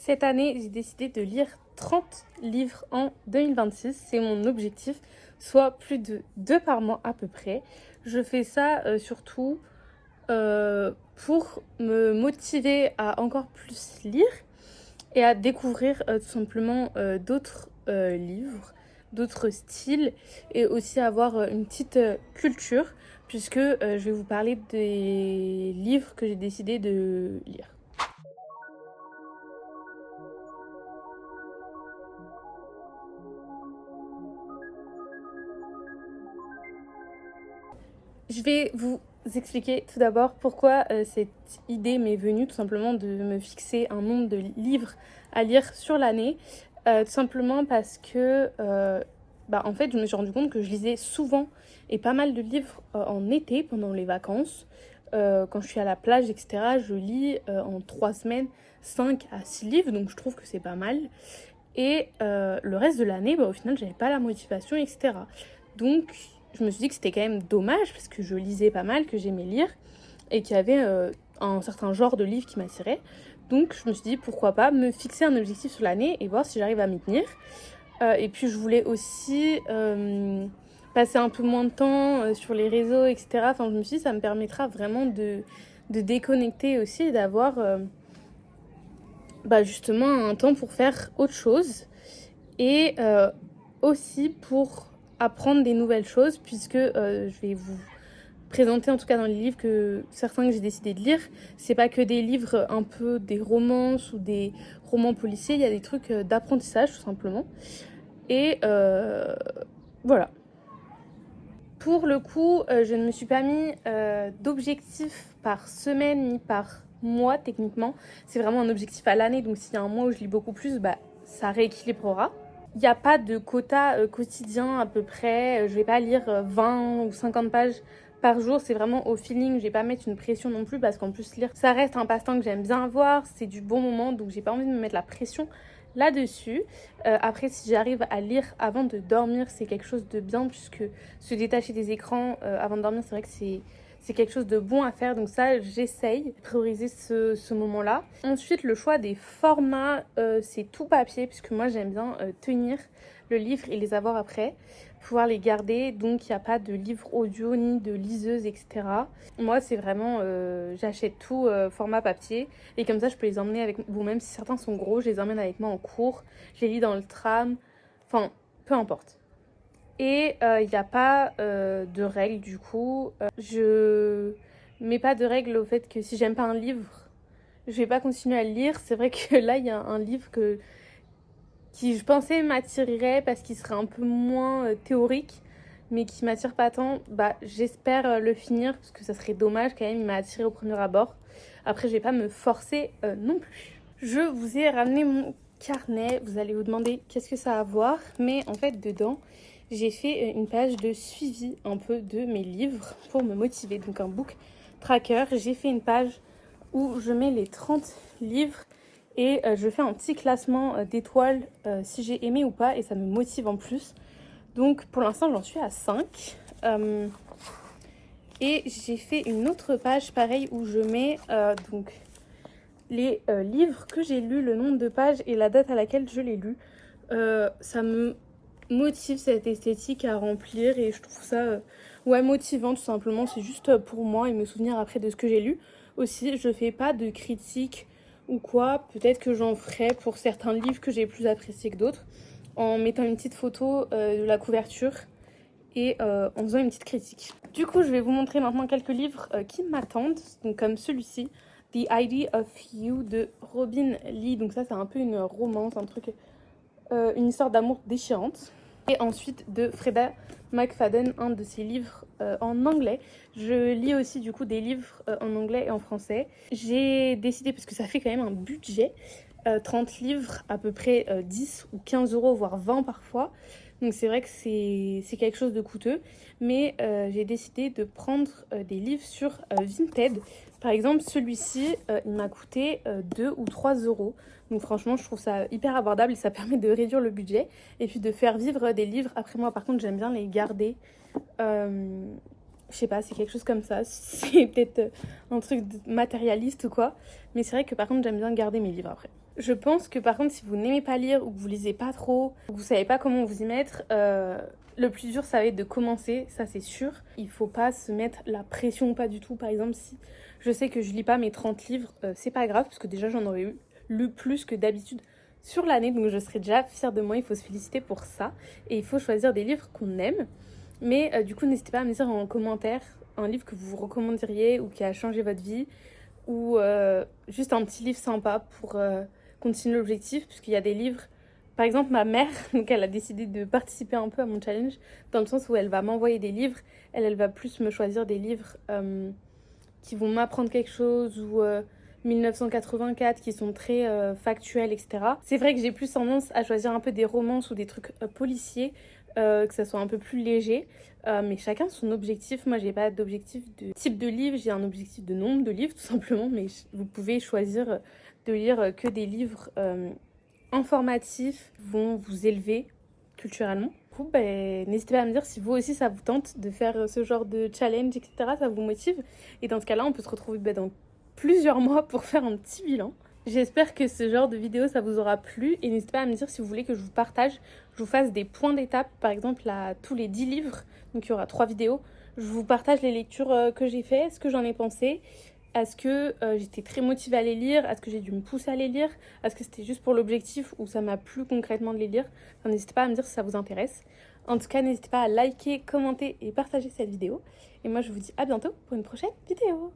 Cette année, j'ai décidé de lire 30 livres en 2026. C'est mon objectif, soit plus de 2 par mois à peu près. Je fais ça surtout pour me motiver à encore plus lire et à découvrir tout simplement d'autres livres, d'autres styles et aussi avoir une petite culture puisque je vais vous parler des livres que j'ai décidé de lire. Je vais vous expliquer tout d'abord pourquoi cette idée m'est venue, tout simplement de me fixer un nombre de livres à lire sur l'année. Tout simplement parce que en fait je me suis rendu compte que je lisais souvent et pas mal de livres en été pendant les vacances. Quand je suis à la plage, etc., je lis en 3 semaines 5 à 6 livres, donc je trouve que c'est pas mal. Et le reste de l'année, au final, j'avais pas la motivation, etc. Donc, je me suis dit que c'était quand même dommage parce que je lisais pas mal, que j'aimais lire et qu'il y avait un certain genre de livre qui m'attirait. Donc, je me suis dit pourquoi pas me fixer un objectif sur l'année et voir si j'arrive à m'y tenir. Et puis, je voulais aussi passer un peu moins de temps sur les réseaux, etc. Enfin, je me suis dit ça me permettra vraiment de déconnecter aussi et d'avoir justement un temps pour faire autre chose et aussi pour apprendre des nouvelles choses puisque je vais vous présenter en tout cas dans les livres que certains que j'ai décidé de lire, c'est pas que des livres un peu des romances ou des romans policiers, il y a des trucs d'apprentissage tout simplement et voilà. Pour le coup, je ne me suis pas mis d'objectif par semaine ni par mois techniquement. C'est vraiment un objectif à l'année, donc s'il y a un mois où je lis beaucoup plus, ça rééquilibrera. Il n'y a pas de quota quotidien à peu près. Je vais pas lire 20 ou 50 pages par jour. C'est vraiment au feeling. Je vais pas mettre une pression non plus parce qu'en plus lire, ça reste un passe-temps que j'aime bien avoir. C'est du bon moment, donc j'ai pas envie de me mettre la pression là-dessus. Après, si j'arrive à lire avant de dormir, c'est quelque chose de bien puisque se détacher des écrans avant de dormir, c'est vrai que c'est quelque chose de bon à faire. Donc ça, j'essaye de prioriser ce moment-là. Ensuite, le choix des formats, c'est tout papier puisque moi, j'aime bien tenir le livre et les avoir après, pouvoir les garder. Donc, il n'y a pas de livre audio ni de liseuse, etc. Moi, c'est vraiment, j'achète tout format papier et comme ça, je peux les emmener avec vous. Même si certains sont gros, je les emmène avec moi en cours. Je les lis dans le tram. Enfin, peu importe. Et il n'y a pas de règles du coup. Je mets pas de règles au fait que si j'aime pas un livre, je vais pas continuer à le lire. C'est vrai que là, il y a un livre qui je pensais m'attirerait parce qu'il serait un peu moins théorique, mais qui m'attire pas tant. J'espère le finir parce que ça serait dommage quand même, il m'a attiré au premier abord. Après, je vais pas me forcer non plus. Je vous ai ramené mon carnet, vous allez vous demander qu'est-ce que ça a à voir, mais en fait dedans j'ai fait une page de suivi un peu de mes livres pour me motiver, donc un book tracker. J'ai fait une page où je mets les 30 livres et je fais un petit classement d'étoiles si j'ai aimé ou pas et ça me motive en plus. Donc pour l'instant j'en suis à 5 et j'ai fait une autre page pareil où je mets donc les livres que j'ai lus, le nombre de pages et la date à laquelle je l'ai lu. Ça me motive cette esthétique à remplir et je trouve ça motivant tout simplement. C'est juste pour moi et me souvenir après de ce que j'ai lu. Aussi, je fais pas de critique ou quoi. Peut-être que j'en ferai pour certains livres que j'ai plus appréciés que d'autres en mettant une petite photo de la couverture et en faisant une petite critique. Du coup, je vais vous montrer maintenant quelques livres qui m'attendent, donc comme celui-ci, The Idea of You de Robin Lee. Donc ça, c'est un peu une romance, un truc, une histoire d'amour déchirante. Et ensuite de Freda McFadden, un de ses livres en anglais. Je lis aussi du coup des livres en anglais et en français. J'ai décidé, parce que ça fait quand même un budget, 30 livres, à peu près 10 ou 15 euros, voire 20 parfois. Donc c'est vrai que c'est quelque chose de coûteux. Mais j'ai décidé de prendre des livres sur Vinted. Par exemple, celui-ci, il m'a coûté 2 ou 3 euros. Donc franchement, je trouve ça hyper abordable et ça permet de réduire le budget. Et puis de faire vivre des livres. Après moi, par contre, j'aime bien les garder. Je sais pas, c'est quelque chose comme ça. C'est peut-être un truc matérialiste ou quoi. Mais c'est vrai que par contre, j'aime bien garder mes livres après. Je pense que par contre, si vous n'aimez pas lire ou que vous lisez pas trop, ou que vous savez pas comment vous y mettre, le plus dur, ça va être de commencer, ça c'est sûr. Il faut pas se mettre la pression, pas du tout. Par exemple, si je sais que je lis pas mes 30 livres, c'est pas grave, parce que déjà j'en aurais lu plus que d'habitude sur l'année, donc je serais déjà fière de moi, il faut se féliciter pour ça. Et il faut choisir des livres qu'on aime. Mais du coup, n'hésitez pas à me dire en commentaire un livre que vous recommanderiez ou qui a changé votre vie, ou juste un petit livre sympa pour continuer l'objectif, puisqu'il y a des livres. Par exemple, ma mère, donc elle a décidé de participer un peu à mon challenge, dans le sens où elle va m'envoyer des livres, elle va plus me choisir des livres qui vont m'apprendre quelque chose, ou 1984 qui sont très factuels, etc. C'est vrai que j'ai plus tendance à choisir un peu des romances ou des trucs policiers, que ça soit un peu plus léger. Mais chacun son objectif. Moi, j'ai pas d'objectif de type de livre, j'ai un objectif de nombre de livres, tout simplement. Mais vous pouvez choisir de lire que des livres informatifs qui vont vous élever culturellement. Du coup, n'hésitez pas à me dire si vous aussi ça vous tente de faire ce genre de challenge, etc. Ça vous motive. Et dans ce cas-là, on peut se retrouver dans plusieurs mois pour faire un petit bilan. J'espère que ce genre de vidéo ça vous aura plu et n'hésitez pas à me dire si vous voulez que je vous partage, je vous fasse des points d'étape, par exemple à tous les 10 livres, donc il y aura 3 vidéos, je vous partage les lectures que j'ai fait, ce que j'en ai pensé, est-ce que j'étais très motivée à les lire, est-ce que j'ai dû me pousser à les lire, est-ce que c'était juste pour l'objectif ou ça m'a plu concrètement de les lire, enfin, n'hésitez pas à me dire si ça vous intéresse. En tout cas, n'hésitez pas à liker, commenter et partager cette vidéo. Et moi, je vous dis à bientôt pour une prochaine vidéo.